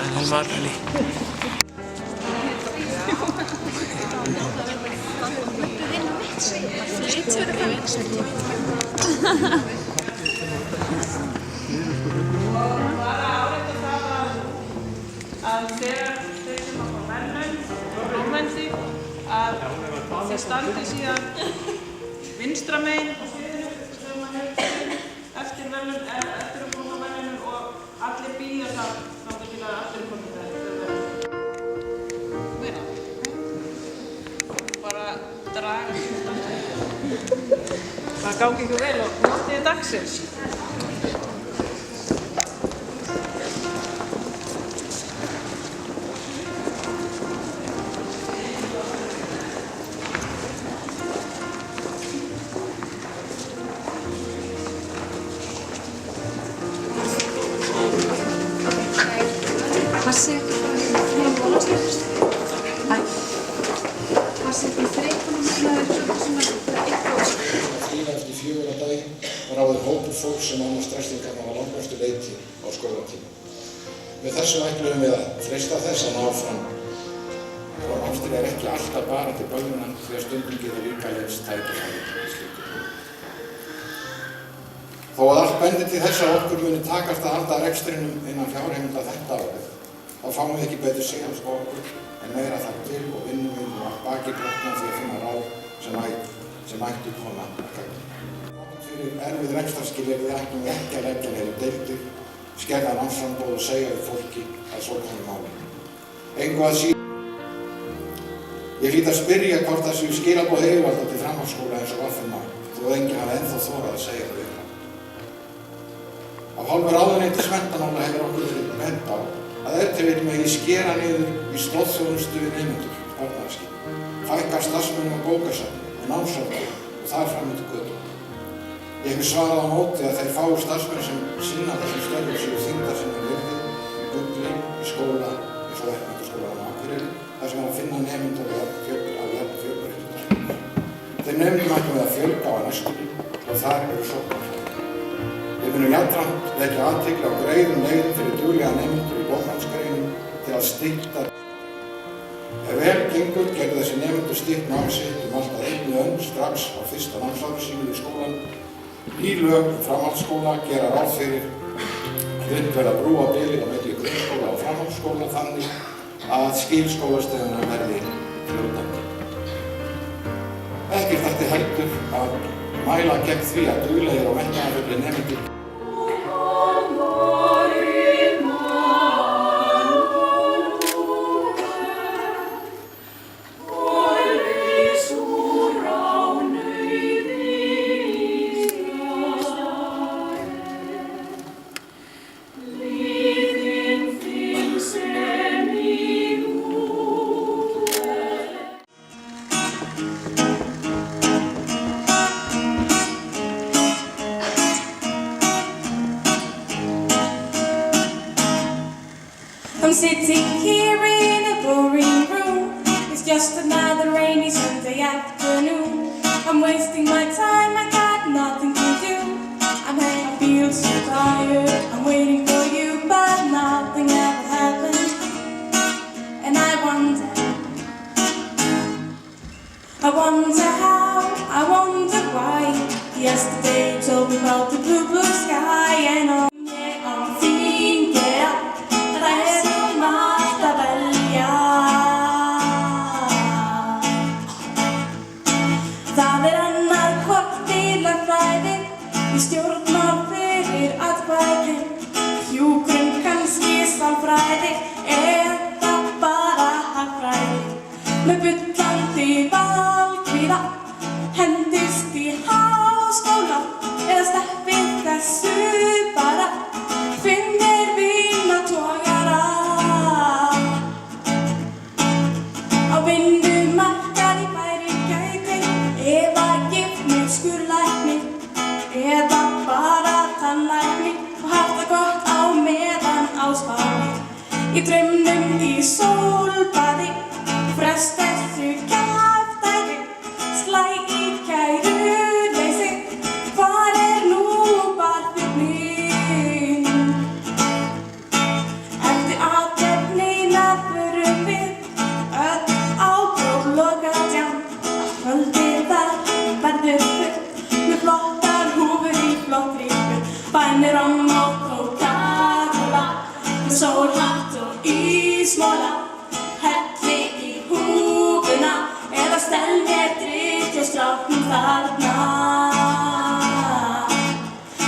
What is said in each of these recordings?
المرة لي. Að þegar þeir sem að fá verðlaun og blómvendi að þeir standi síðan vinstra megin á sviðinu sem að hefur eftir verðlaun eftir að koma verðlaunum og allir bíða það þangað til að allir koma það. Bara draga það gangi ykkur vel og njótið dagsins. Passið fyrir bólastöðust. Passið fyrir þreipunum með svona eitthvað. Stíla eftir 4 daginn var áður hópur fólks sem annars stresslingarnar að langmestu leyti á skólatíma. Með þessu ætluðum við að freista þess að ná fram. Og ástir ekki alltaf bara til bölvunan því að stundum getur líka leynst tækifæri í slíku. Þó að allt bendir til þess að okkur muni takast að halda rekstrinum innan fjárheimilda þetta árið, þá fáum við ekki betur sigrast á okkur en meira þar til og vinnum við að baki brotna því að finna ráð sem ættu koma að gagna. Fyrir erfið rekstrarskilyrði ættum við ekki að leggja niður deildir, skerða námsframboð og segja við fólki að svo komi máli. Engu að síður. Ég hlýt að spyrja hvort það séu skilaboð yfirvalda til framhaldsskóla eins og VFMA, þó enginn hafi ennþá þorað að segja þau við. Af hálfu ráðuneytis menntamála hefur okkur verið bent á að ef.til.vill megi skera niður í stoðþjónustu við nemendur, barnaverkskip, fækka starfsmönnum á bókasafni og námsráðgjöf og þar fram eftir götum. Ég hef svarað á móti að þeir fáu starfsmenn sem sinna þessum störfum séu þyngdar sinni virði, í Gulli, í skóla, eins og Verkmenntaskólanum á Akureyri, þar sem er að finna nemendur af jafn fjölbreyttum. Þeim nemendum ætlum við að fjölga á næstunni og þar eru sóknarfæri. Við munum jafnframt leggja athygli á greiðum leiðum fyrir duglega nemendur í bóknámsgreinum til að stytta. Ef vel gengur gerðu þessi nemendur stytt nám sitt allt að 1 önn strax á fyrsta námsári sínu í skólan. Ný lög framhaldsskóla gera ráð fyrir að unnt verða brúa bilið á milli grunnskóla og framhaldsskóla þannig að skilskólastigana verði fljótandi. Ekkert ætti heldur að mæla gegn því að duglegir og metnaðarfullir nemendur I'm sitting here in a boring room. It's just another rainy Sunday afternoon. I'm wasting my time, I got nothing to do. I feel so tired, I'm waiting for you, but nothing ever happened. And I wonder how, I wonder why. Yesterday you told me about the blue, blue sky. And I'm thinking that I had so much to välja. Það annar hvort til að fræði, við stjórnum fyrir atkvæði. Hjúkrun kannski sálfræði, eða bara hagfræði. Með bullandi valkvíða, hendist í háskóla, eða sleppið þessu bara. Finnir vina togara. Á vinnumarkaði væri gæti, eða gift með skurðlækni, eða bara tannlækni og haft það gott á meðan á spáni. Í draumnum í sólbaði, frest þessu kjaftæði, slæ í kæruleysi, hvar nú barnið minn? Eftir athöfn sólhatt og ísmola, helli í húfuna eða stell mér drykk hjá stráknum þarna.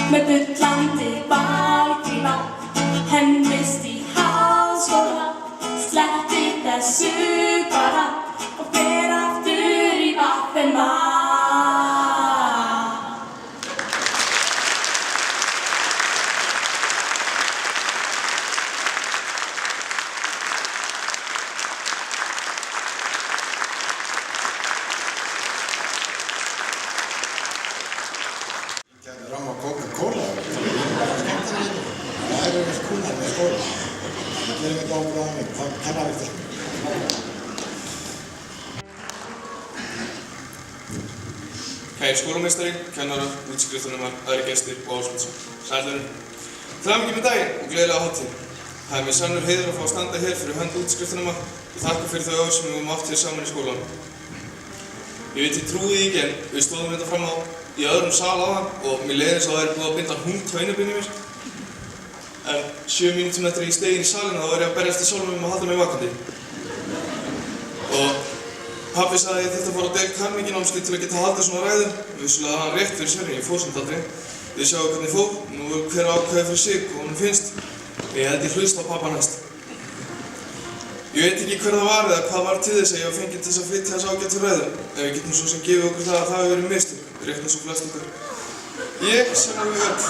Með bullandi ballgríma, hennist í háskóla, sleppti þessu bara og fer aftur í Vappenmál. Ramma Coca-Cola, það er bara skemmtilega. Það er eins kúnar með skóla. Það gerir mig dámur á mig, það kennar eftir sko. Kæri skólameistari, kennarar, útskriftarnemar, aðrir gestir og áskilsson. Sælunum. Það er mikið með daginn og gleðilega hátíð. Það er mér sannur heiður að fá að standa hér fyrir hönd útskriftarnema og þakka fyrir þau ár sem við höfum átt hér saman í skólanum. Ég veit ég trúi því ekki en við stóðum þetta fram á í öðrum sal áðan og mér leiði eins og það er búið að binda húntaunabinn í mér. En 7 mínútum eftir ég steig inn í salinn þá var ég að berjast í sjálfum að halda mig vakandi. Og pabbi sagði að ég þyrfti að fara á deild helminginámskeið til að geta haldið svona ræðu. Vissulega hafði hann rétt fyrir sér en ég fór samt aldrei. Við sjáum hvernig fór, nú er hver ákveðið fyrir sig og honum finnst. Ég held ég hlusta á pabba næst. Ég veit ekki hver það var eða hvað var til þess að ég var fenginn til þess að flytja þessa ágætu ræðu. En við getum svo sem gefið okkur það að það hefur verið mistök, rétt eins og flest okkar. Ég, sem við öll,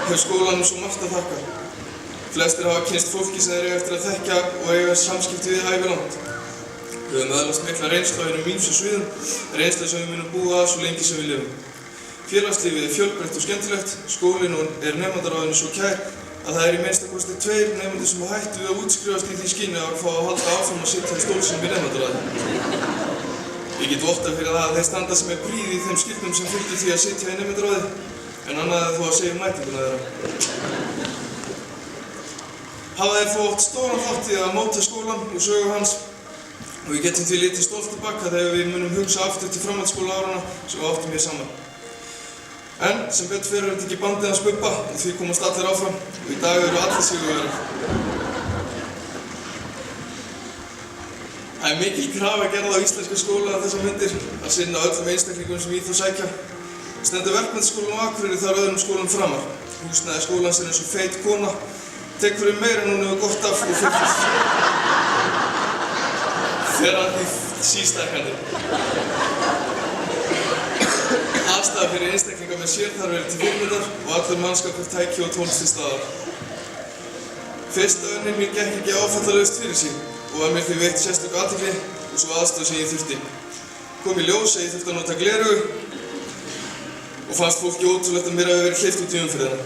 hef skólanum svo margt að þakka. Flestir hafa kynnst fólki sem þeir eiga eftir að þekkja og eiga samskipti við ævilangt. Við höfum öðlast mikla reynslu á hinum ýmsu sviðum, reynslu sem við munum búa að svo lengi sem við lifum. Félagslífið er fjölbreytt og skemmtilegt, skólinn er nemendaráðinu svo kær að það er í minnsta kosti 2 nemendur sem hættu við að útskrifast í því skyni að fá að halda áfram að sitja í stól sínum í nemendaráði. Ég get vottað fyrir það að þeir standa sem er prýði í þeim skyldum sem fylgir því að sitja í nemendaráði, en annað er þó að segja mætinguna þeirra. Hafa þeir þó oft stóran þátt í að móta skólann og sögu hans og við getum því litið stolt tilbaka þegar við munum hugsa aftur til framhaldsskólaárana sem við áttum hér saman. En sem betur fer er þetta ekki bandið hans Bubba og því komast allir áfram og í dag eru allir sigurvegarar. Það er mikil krafa gerð á íslenska skóla þessar myndir að sinna öllum einstaklingum sem í þá sækja. Stendur Verkmenntaskólinn á Akureyri þar öðrum skólum framar. Húsnæði skólans er eins og feit kona, tek fyrir meira en hún hefur gott af og fullist. Þegar hann því sístækkandi. Aðstæða fyrir einstaklinga með sérþarfir er til fyrirmyndar og allur mannskapur tæki og tónlist til staðar. Fyrsta önnin mín gekk ekki áfallalaust fyrir sig og var mér því veitt sérstök athygli og svo aðstoð sem ég þurfti. Kom í ljós að ég þurfti að nota gleraugu og fannst fólki ótrúlegt að mér hafi verið hleypt út í umferðina.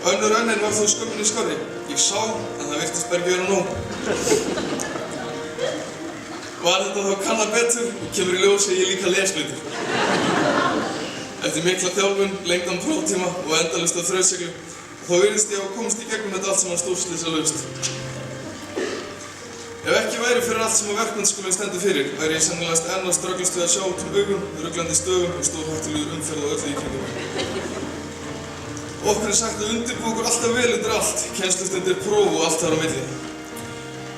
Önnur önnin var þó skömminni skárri. Ég sá að það virtist bara ekki vera nóg. Var þetta þá kannað betur og kemur í ljós að ég líka lesblindur. Eftir mikla þjálfun, lengdan próftíma og endalaust af þrautseiglu þá virðist ég að komast í gegnum þetta allt saman stórslysalaust. Ef ekki væri fyrir allt sem að Verkmenntaskólinn stendur fyrir, væri ég sennilegast enn að ströglast við að sjá út augum, ruglandi stöfum og stórhættulegur umferð á öllu í kringum mig. Okkur er sagt að undirbúa okkur alltaf vel undir allt, kennslustundir, próf og allt þar á milli.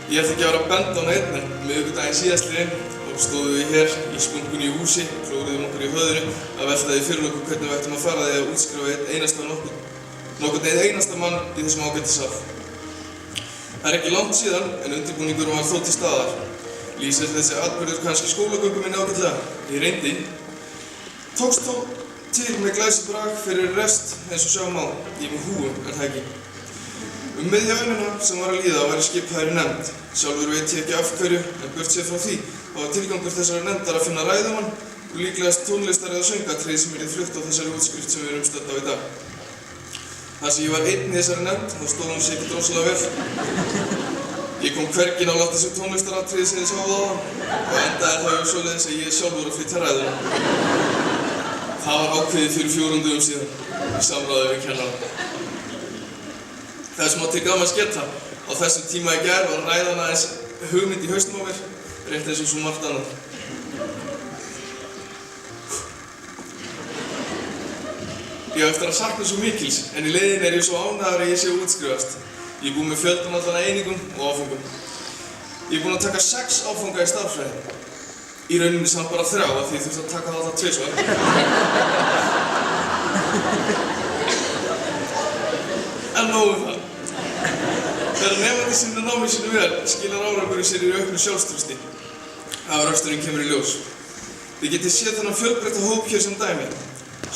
Ég ætla ekki að vera að benda á neitt, en miðvikudaginn síðastliðinn og stóðum við hér í splunkunni í húsi, klóruðum okkur í höfðinu að velta því fyrir okkur hvernig við ættum að fara því að útskrifa nokkurn einasta mann í þessum ágæta sal. Það er ekki langt síðan, en undirbúningur var þó til staðar. Lýsir þessi atburður kannski skólagöngu minni ágætlega. Ég reyndi. Tókst þó til með glæsibrag fyrir rest eins og sjá má. Ég með húum, er það ekki. Miðja önnina sem var að líða væri skipaðri nefnd. Sjálfur veit ég ekki af hverju, en burt séð frá því var tilgangur þessari nefndar að finna ræðumann og líklegast tónlistar eða söngatrið sem yrði flutt á þessari útskrift sem við erum stödd á í dag. Þar sem ég var einn í þessari nefnd, þá stóð hún sig ekkert rosalega vel. Ég kom hvergi nálægt þessu tónlistaratriði sem þið sáuð áðan og endaði það jo svoleiðis að ég sjálfur að flytja ræðuna. Það var ákveðið fyrir 4 dögum síðan, í samráði við kennara. Það sem á til gamans geta á þessum tíma í gær var ræðan aðeins hugmynd í hausnum á mér, rétt eins og svo margt annað. Ég á eftir að sakna svo mikils, en í leiðinni er ég svo ánægður að ég sé að útskrifast. Ég er búinn með fjöldan allan af einingum og áfengum. Ég er búinn að taka 6 áfanga í stærðfræði. Í rauninni samt bara 3 af því ég þurfti að taka það alltaf 2 svar. En nóg um það. Þegar nefandi sinna námið sínu vel, skilar árangurinn sér í auknu sjálfstrausti. Afraksturinn kemur í ljós. Þið getið séð þennan fjölbreytta hóp hér sem dæmi.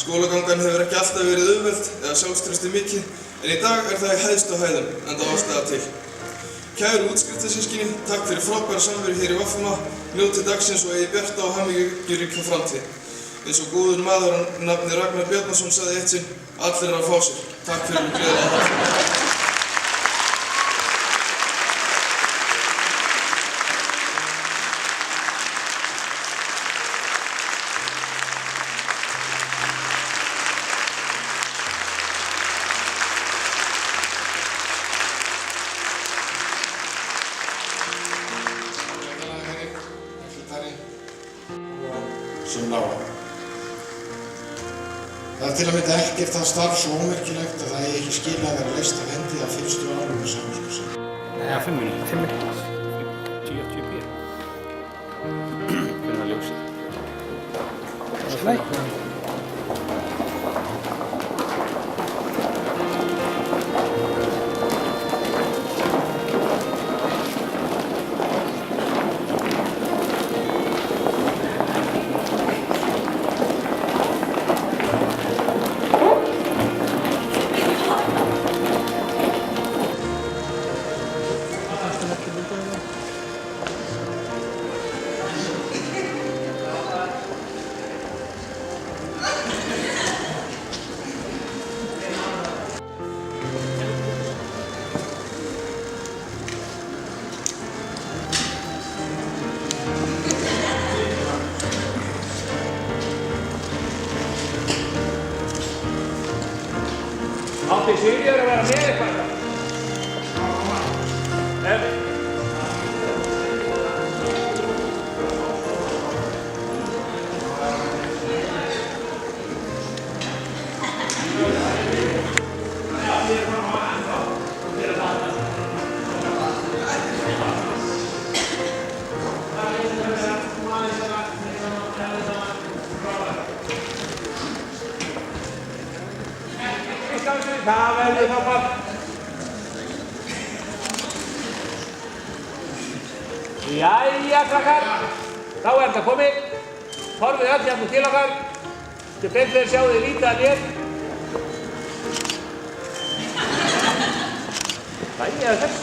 Skólagangan hefur ekki alltaf verið auðveld eða sjálfstraustið mikið, en í dag er það í hæðstu hæðum, enda ástæða til. Kæru útskriftarsystkini, takk fyrir frábæra samveru hér í VFMA, njótið dagsins og eigið bjarta og hamingjuríka framtíð. Eins og góður maður að nafni Ragnar Bjarnason sagði eitt sinn, allir að fá sér. Takk fyrir og gleðilega hátíð. Það er til að mynda ekkert það starf svo ómerkilegt að það eigi ekki skilja að vera leyst af hendi af fyrstu árum með samviskupsemi. Ja, 5 minutter. 5 minutter. 10 p. Hvernig var ljósið? Nei. Átti Sigríður að vera með eitthvað? Það verður þá bara. Jæja, krakkar. Þá er þetta komið. Horfið öll hérna til okkar. Til betur sjáu þið lítið að mér. Jæja, þess.